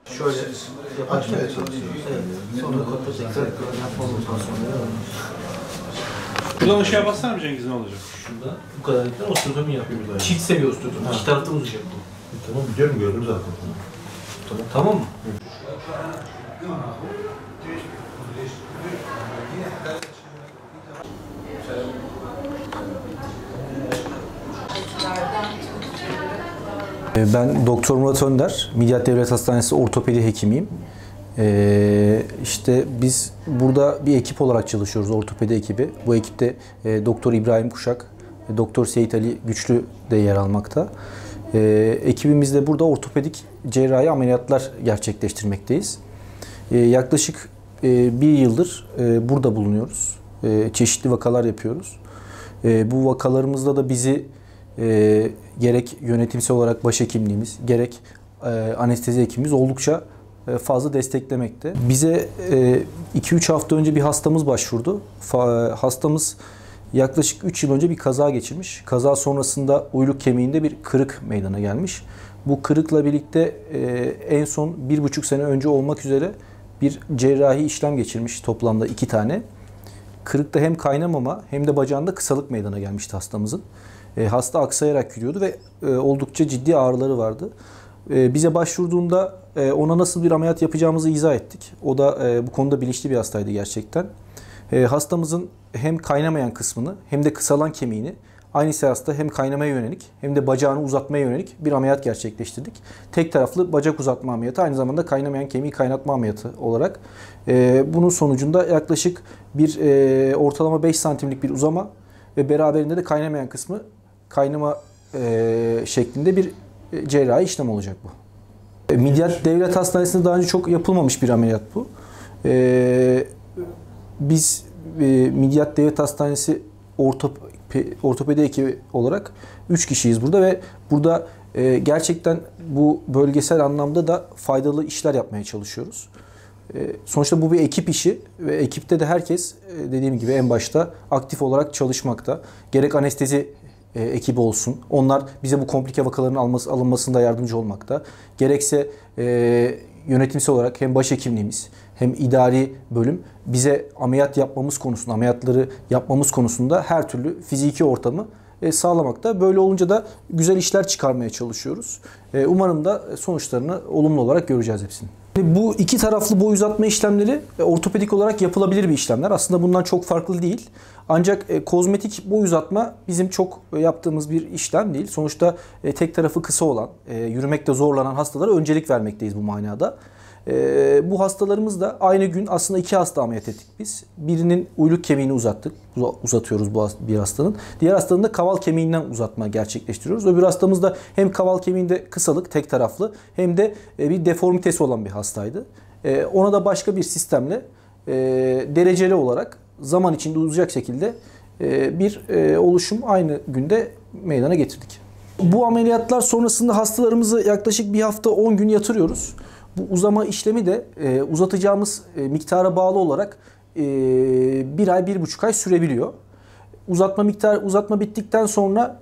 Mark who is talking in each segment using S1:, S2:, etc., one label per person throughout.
S1: Şöyle açmaya çalışıyoruz. Evet. Sonra kontrol tekrar yapmamızdan sonra.
S2: Buradan aşağıya bassana mı Cengiz, ne olacak?
S1: Şurada bu kadar osteotomi yapıyoruz. Çift seviye osteotomi. İki tarafta uzayacak bu.
S3: Tamam, biliyorum, gördüm zaten.
S1: Tamam mı?
S4: Ben Doktor Murat Önder, Midyat Devlet Hastanesi ortopedi hekimiyim. İşte biz burada bir ekip olarak çalışıyoruz, ortopedi ekibi. Bu ekipte Doktor İbrahim Kuşak, Doktor Seyit Ali Güçlü de yer almakta. Ekibimizde burada ortopedik cerrahi ameliyatlar gerçekleştirmekteyiz. Yaklaşık bir yıldır burada bulunuyoruz. Çeşitli vakalar yapıyoruz. Bu vakalarımızda da bizi gerek yönetimsel olarak başhekimliğimiz, gerek anestezi ekibimiz oldukça fazla desteklemekte. Bize 2-3 hafta önce bir hastamız başvurdu. Hastamız yaklaşık 3 yıl önce bir kaza geçirmiş. Kaza sonrasında uyluk kemiğinde bir kırık meydana gelmiş. Bu kırıkla birlikte en son 1,5 sene önce olmak üzere bir cerrahi işlem geçirmiş, toplamda 2 tane. Kırıkta hem kaynamama hem de bacağında kısalık meydana gelmişti hastamızın. Hasta aksayarak yürüyordu ve oldukça ciddi ağrıları vardı. Bize başvurduğunda ona nasıl bir ameliyat yapacağımızı izah ettik. O da bu konuda bilinçli bir hastaydı gerçekten. Hastamızın hem kaynamayan kısmını hem de kısalan kemiğini aynı seansta hem kaynamaya yönelik hem de bacağını uzatmaya yönelik bir ameliyat gerçekleştirdik. Tek taraflı bacak uzatma ameliyatı, aynı zamanda kaynamayan kemiği kaynatma ameliyatı olarak. Bunun sonucunda yaklaşık bir ortalama 5 santimlik bir uzama ve beraberinde de kaynamayan kısmı kaynama şeklinde bir cerrahi işlem olacak bu. Midyat Devlet Hastanesi'nde daha önce çok yapılmamış bir ameliyat bu. Biz Midyat Devlet Hastanesi ortopedi ekibi olarak 3 kişiyiz burada ve burada gerçekten bu bölgesel anlamda da faydalı işler yapmaya çalışıyoruz. Sonuçta bu bir ekip işi ve ekipte de herkes dediğim gibi en başta aktif olarak çalışmakta. Gerek anestezi ekibi olsun, onlar bize bu komplike vakaların alınmasında yardımcı olmakta. Gerekse yönetimsel olarak hem başhekimliğimiz hem idari bölüm bize ameliyatları yapmamız konusunda her türlü fiziki ortamı sağlamakta. Böyle olunca da güzel işler çıkarmaya çalışıyoruz. Umarım da sonuçlarını olumlu olarak göreceğiz hepsini. Bu iki taraflı boy uzatma işlemleri ortopedik olarak yapılabilir bir işlemler. Aslında bundan çok farklı değil. Ancak kozmetik boy uzatma bizim çok yaptığımız bir işlem değil. Sonuçta tek tarafı kısa olan, yürümekte zorlanan hastalara öncelik vermekteyiz bu manada. Bu hastalarımız da aynı gün aslında 2 hasta ameliyat ettik biz. Birinin uyluk kemiğini uzatıyoruz bu bir hastanın. Diğer hastanın da kaval kemiğinden uzatma gerçekleştiriyoruz. Öbür hastamız da hem kaval kemiğinde kısalık tek taraflı hem de bir deformitesi olan bir hastaydı. Ona da başka bir sistemle dereceli olarak zaman içinde uzayacak şekilde bir oluşum aynı günde meydana getirdik. Bu ameliyatlar sonrasında hastalarımızı yaklaşık bir hafta 10 gün yatırıyoruz. Bu uzama işlemi de uzatacağımız miktara bağlı olarak 1 ay, 1,5 ay sürebiliyor. Uzatma bittikten sonra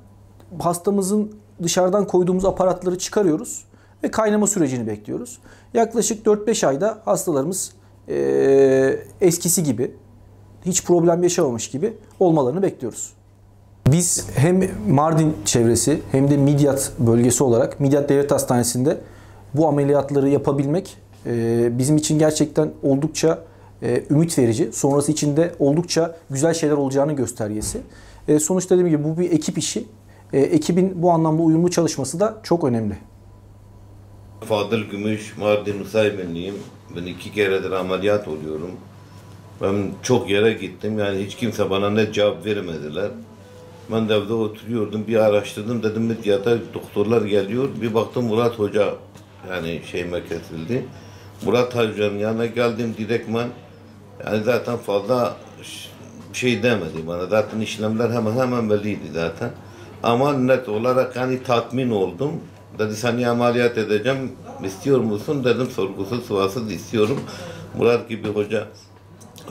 S4: hastamızın dışarıdan koyduğumuz aparatları çıkarıyoruz ve kaynama sürecini bekliyoruz. Yaklaşık 4-5 ayda hastalarımız eskisi gibi, hiç problem yaşamamış gibi olmalarını bekliyoruz. Biz hem Mardin çevresi hem de Midyat bölgesi olarak Midyat Devlet Hastanesi'nde bu ameliyatları yapabilmek bizim için gerçekten oldukça ümit verici. Sonrası için de oldukça güzel şeyler olacağının göstergesi. Sonuçta dediğim gibi bu bir ekip işi. Ekibin bu anlamda uyumlu çalışması da çok önemli.
S5: Fadıl Gümüş, Mardin Nusaybinliyim. Ben 2 keredir ameliyat oluyorum. Ben çok yere gittim. Yani hiç kimse bana ne cevap vermediler. Ben de evde oturuyordum. Bir araştırdım. Dedim Midyat'a doktorlar geliyor. Bir baktım Murat Hoca kesildi. Murat Hoca'nın yanına geldim direktman. Yani zaten fazla bir şey demedi bana. Zaten işlemler hemen belliydi zaten. Ama net olarak yani tatmin oldum. Dedi seni ameliyat edeceğim. İstiyor musun? Dedim sorgusuz sualsız istiyorum. Murat gibi hoca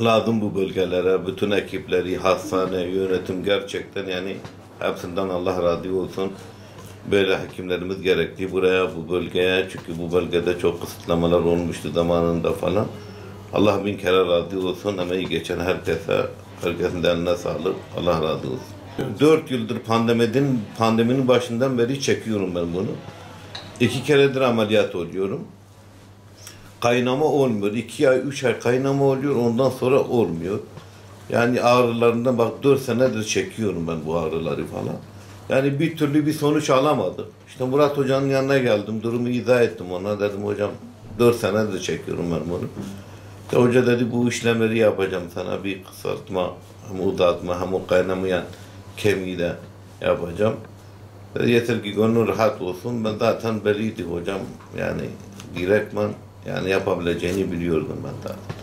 S5: lazım bu bölgelere, bütün ekipleri, hastane, yönetim gerçekten yani hepsinden Allah razı olsun. Böyle hekimlerimiz gerekli buraya, bu bölgeye. Çünkü bu bölgede çok kısıtlamalar olmuştu zamanında falan. Allah bin kere razı olsun. Emeği geçen herkesin de eline sağlık. Allah razı olsun. 4 yıldır pandeminin başından beri çekiyorum ben bunu. 2 keredir ameliyat oluyorum. Kaynama olmuyor. 2 ay, 3 ay kaynama oluyor. Ondan sonra olmuyor. Yani ağrılarından bak 4 senedir çekiyorum ben bu ağrıları falan. Yani bir türlü bir sonuç alamadım. İşte Murat Hoca'nın yanına geldim. Durumu izah ettim ona. Dedim hocam 4 senedir çekiyorum ben bunu. İşte hoca dedi bu işlemleri yapacağım sana. Bir kısaltma, hem uzatma hem o kaynamayan kemiği de yapacağım. Yeter ki gönlün rahat olsun. Ben zaten belliydi hocam. Yani direktman yani yapabileceğini biliyordum ben zaten.